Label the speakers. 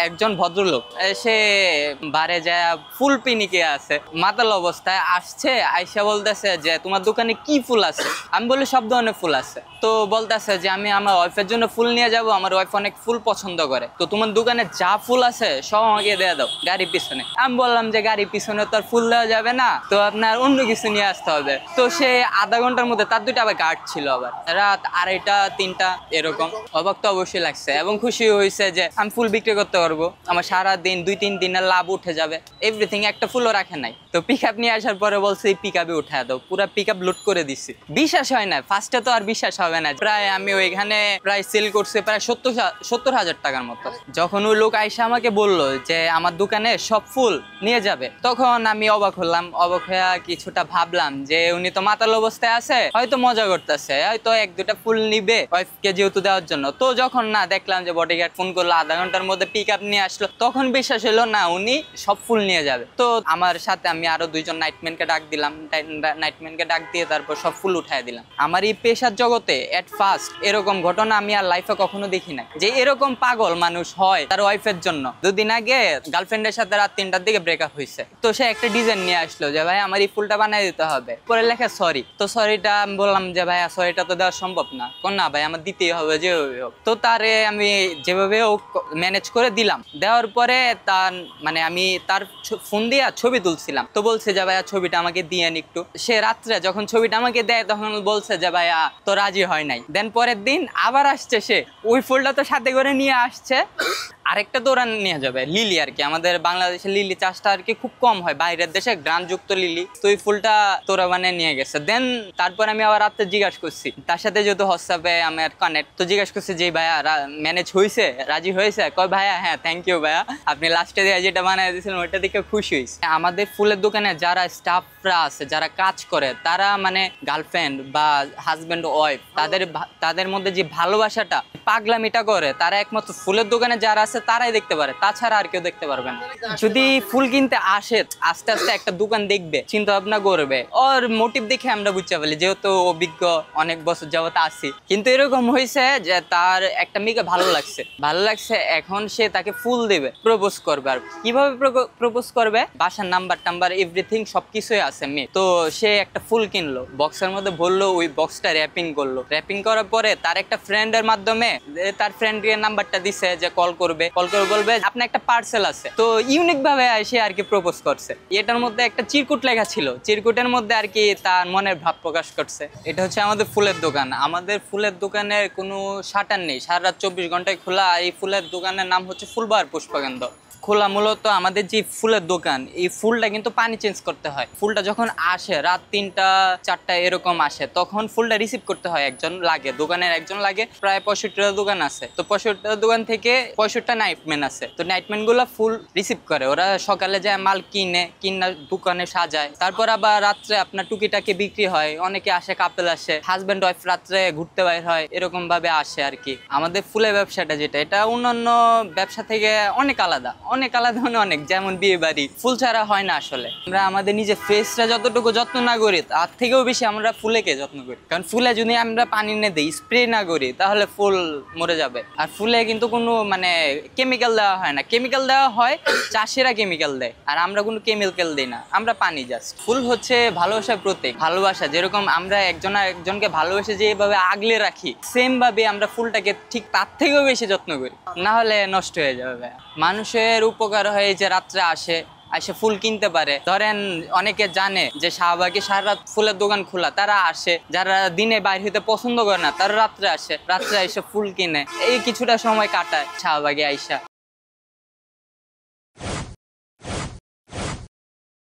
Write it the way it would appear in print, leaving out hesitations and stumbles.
Speaker 1: একজন ভদ্রলোক সে বারে যায় ফুল পিনিকে আছে, মাতাল অবস্থায় আসছে, আইসা বলতেছে যে তোমার দোকানে কি ফুল আছে। আমি বলি সব ধরনের ফুল আছে। তো বলতেছে যে আমি আমার ওয়াইফের জন্য ফুল নিয়ে যাব, আমার ওয়াইফ অনেক ফুল পছন্দ করে, তো তোমার দোকানে যা ফুল আছে সব আমাকে দিয়ে দাও গাড়ির পিছনে। আমি বললাম যে গাড়ির পিছনে তো আর ফুল দেওয়া যাবে না, তো আপনার অন্য কিছু নিয়ে আসতে হবে। তো সে আধা ঘন্টার মধ্যে, তার দুইটা আবার গার্ড ছিল, আবার রাত 2:30 3টা এরকম। অবাক তো অবশ্যই লাগছে এবং খুশি হয়েছে যে আমি ফুল বিক্রি করতে পারবো, আমার সারা দিন 2-3 দিনের লাভ উঠে যাবে, এভরিথিং। একটা ফুলও রাখে নাই। তো পিক আপ নিয়ে আসার পরে বলছে এই পিক আপে উঠায় দাও, পুরো পিক আপ লোড করে দিচ্ছি। বিশ্বাস হয় না, ফার্স্টে তো আর বিশ্বাস হবে না। প্রায় আমি ওইখানে প্রায় সেল করছি প্রায় 70,000 টাকার মতো। যখন ওই লোক আইসা আমাকে বললো যে আমার দোকানে সব ফুল নিয়ে যাবে, তখন আমি অবাক হলাম। অবাক হয়ে কিছুটা ভাবলাম যে উনি তো মাতাল অবস্থায় আছে, হয়তো মজা করতেছে, হয়তো 1-2টা ফুল নিবে ওয়াইফকে যেহেতু দেওয়ার জন্য। তো যখন না দেখলাম যে বডিগার্ড ফোন করলো, আধা ঘন্টার মধ্যে পিক আপ নিয়ে আসলো, তখন বিশ্বাস হলো না উনি সব ফুল নিয়ে যাবে। তো আমার সাথে আমি আরো 2জন নাইটম্যানকে ডাক দিলাম, নাইটম্যানকে ডাক দিয়ে তারপর সব ফুল উঠায় দিলাম। আমার এই পেশার জগতে এট ফার্স্ট এরকম ঘটনা আমি আর লাইফে কখনো দেখি নাই, যে এরকম পাগল মানুষ হয় তার ওয়াইফের জন্য। 2 দিন আগে গার্লফ্রেন্ডের সাথে রাত 3টার দিকে ব্রেকআপ হয়েছে, তো সে একটা ডিজাইন নিয়ে আসলো যে ভাই আমার এই ফুলটা বানিয়ে দিতে হবে, পরে লেখা সরি। তো সরিটা আমি বললাম যে ভাই সরিটা তো দেওয়া সম্ভব না। কোন না ভাই আমার দিতেই হবে যেভাবে হোক। তো তারে আমি যেভাবে ম্যানেজ করে দিলাম। দেওয়ার পরে তার মানে আমি তার ফোন দিয়ে ছবি তুলছিলাম, তো বলছে যে ভাইয়া ছবিটা আমাকে দিয়েন একটু। সে রাত্রে যখন ছবিটা আমাকে দেয় তখন বলছে যে ভাইয়া তো রাজি হয় নাই। দেন পরের দিন আবার আসছে, সে ওই ফুলটা তো সাথে করে নিয়ে আসছে। আরেকটা তো ওরা নিয়ে যাবে লিলি আর কি, আমাদের বাংলাদেশে লিলি চাষটা আর কি খুব কম হয়, বাইরের দেশে গ্রানযুক্ত লিলি, তো ওই ফুলটা তোরা মানে নিয়ে গেছে। দেন তারপর আমি আবার রাত্রে জিজ্ঞাসা করছি, তার সাথে যেহেতু হোয়াটসঅ্যাপে আমার কানেক্ট, তো জিজ্ঞাসা করছি যে ভাইয়া ম্যানেজ হয়েছে, রাজি হয়েছে? কয় ভাইয়া হ্যাঁ থ্যাংক ইউ ভাইয়া, আপনি লাস্টে দিয়ে যেটা বানিয়ে দিয়েছিলেন ওইটা দেখে খুশি হয়েছে। আমাদের ফুলের দোকানে যারা স্টাফরা আছে, যারা কাজ করে, তারা মানে গার্লফ্রেন্ড বা হাজব্যান্ড ওয়াইফ, তাদের মধ্যে যে ভালোবাসাটা, পাগলামিটা করে, তারা একমাত্র ফুলের দোকানে যারা আছে তারাই দেখতে পারে, তাছাড়া আর কেউ দেখতে পারবে না। যদি ফুল কিনতে আসে, আস্তে আস্তে একটা দোকান দেখবে, চিন্তা ভাবনা করবে, ওর মোটিভ দেখে আমরা বুঝতে পারি, যেহেতু অভিজ্ঞ অনেক বছর যাবত আসি। কিন্তু এরকম হয়েছে যে তার একটা মেয়েকে ভালো লাগছে, এখন সে তাকে ফুল দেবে, প্রপোজ করবে। আর কিভাবে প্রপোজ করবে, বাসার নাম্বার টাম্বার এভরিথিং সবকিছুই আছে মেয়ে। তো সে একটা ফুল কিনলো, বক্সের মধ্যে ভরলো, ওই বক্সটা র্যাপিং করলো। র্যাপিং করার পরে তার একটা ফ্রেন্ডের মাধ্যমে তার ফ্রেন্ডের নাম্বারটা দিছে যে কল করে বলবে আপনার একটা পার্সেল আছে। তো ইউনিক ভাবে সে আর কি প্রপোজ করছে। এটার মধ্যে একটা চিরকুট লেখা ছিল, চিরকুটের মধ্যে আর কি তার মনের ভাব প্রকাশ করছে। এটা হচ্ছে আমাদের ফুলের দোকান। আমাদের ফুলের দোকানের কোনো শাটার নেই, সারা রাত 24 ঘন্টায় খোলা। এই ফুলের দোকানের নাম হচ্ছে ফুলবাহার পুষ্পকেন্দ্র। খোলা মূলত আমাদের যে ফুলের দোকান, এই ফুলটা কিন্তু পানি চেঞ্জ করতে হয়। ফুলটা যখন আসে রাত 3টা 4টা এরকম আসে, তখন ফুলটা রিসিভ করতে হয়, একজন লাগে, দোকানের একজন লাগে। প্রায় 65টা দোকান আছে, তো 65টা দোকান থেকে 65টা নাইটম্যান আছে। তো নাইটম্যান গুলা ফুল রিসিভ করে, ওরা সকালে যায় মাল কিনে দোকানে সাজায়, তারপর আবার রাত্রে আপনার টুকিটাকি বিক্রি হয়। অনেকে আসে, কাপেল আসে, হাজব্যান্ড ওয়াইফ রাত্রে ঘুরতে বাইর হয়, এরকম ভাবে আসে আর কি। আমাদের ফুলের ব্যবসাটা যেটা, এটা অন্যান্য ব্যবসা থেকে অনেক আলাদা, মানে অনেক, যেমন বিয়ে বাড়ি ফুল ছাড়া হয় না আসলে। আমরা আমাদের নিজের ফেসটা যতটুকু যত্ন না করি, তার থেকেও বেশি আমরা ফুলেকে যত্ন করি। কারণ ফুলে যদি আমরা পানি না দিই, স্প্রে না করি, তাহলে ফুল মরে যাবে। আর ফুলে কিন্তু কোনো মানে কেমিক্যাল দেওয়া হয় না, কেমিক্যাল দেওয়া হয় চাষিরা কেমিক্যাল দেয়, আর আমরা কোনো কেমিক্যাল দিই না, আমরা পানি জাস্ট। ফুল হচ্ছে ভালোবাসার প্রতীক। ভালোবাসা যেরকম আমরা একজনকে ভালোবেসে যেভাবে আগলে রাখি, সেম ভাবে আমরা ফুলটাকে ঠিক তার থেকেও বেশি যত্ন করি, না হলে নষ্ট হয়ে যাবে। মানুষের উপকার হয় যে রাত্রে আসে ফুল কিনতে পারে। ধরেন অনেকে জানে যে শাহবাগে সারা রাত ফুলের দোকান খোলা, তারা আসে। যারা দিনে বাইরে হইতে পছন্দ করে না, তারা রাত্রে আসে, রাত্রে এসে ফুল কিনে, এই কিছুটা সময় কাটায় শাহবাগে আইসা।